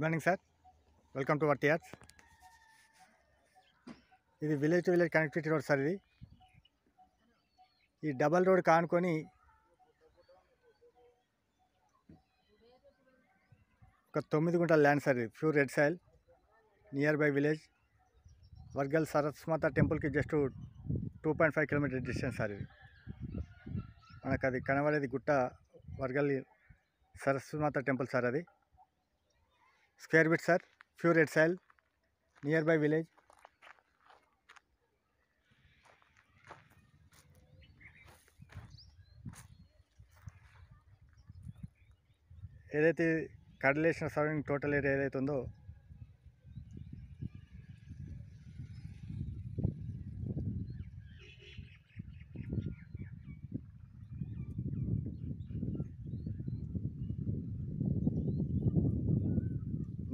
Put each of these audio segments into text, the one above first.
Good morning sir, welcome to work yards. ఇది village to village connectivity road sir. ఇది ఈ double road కానుకొని ఒక 9 గుంటల ల్యాండ్ సార్. ఇది pure red soil, nearby village Vargal సరస్మాత టెంపుల్కి జస్ట్ 2.5 కిలోమీటర్ డిస్టెన్స్ సార్. ఇది మనకు అది కనబడేది గుట్ట వర్గల్ సరస్మాత టెంపుల్ సార్. అది square bit sir, pure red soil, nearby village. ఏదైతే కడలేసిన సరౌండింగ్ టోటల్ ఏరియా ఏదైతే ఉందో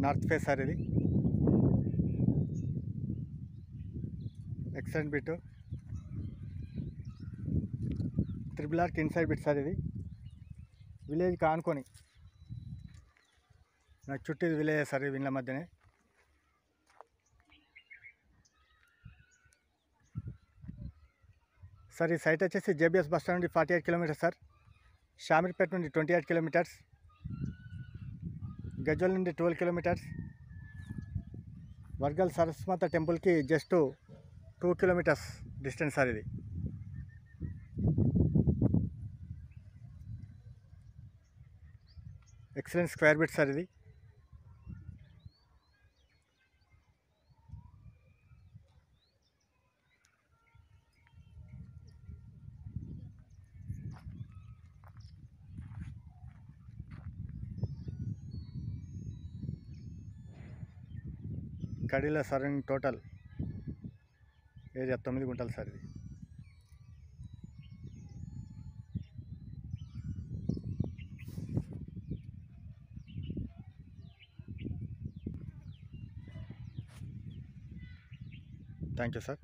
నార్త్ ఫేస్ సార్. ఇది excellent bit, triple arc inside bit sir. ఇది విలేజ్కి ఆనుకొని నాకు చుట్టూ విలేజ్ సార్. వీళ్ళ మధ్యనే సార్. ఈ సైట్ వచ్చేసి జేబీఎస్ బస్ స్టాండ్ నుండి 48 కిలోమీటర్స్ సార్. షామీర్పేట నుండి 28 కిలోమీటర్స్, గజ్వల్ నుండి 12 కిలోమీటర్స్, వర్గల్ సరస్మాత టెంపుల్కి జస్ట్ 2 కిలోమీటర్స్ డిస్టెన్స్ సార్. ఇది ఎక్సలెంట్ స్క్వేర్ బిట్ సార్. ఇది కడీల సరౌండింగ్ టోటల్ ఏరియా 9 గుంటలు సార్. ఇది థ్యాంక్ యూ సార్.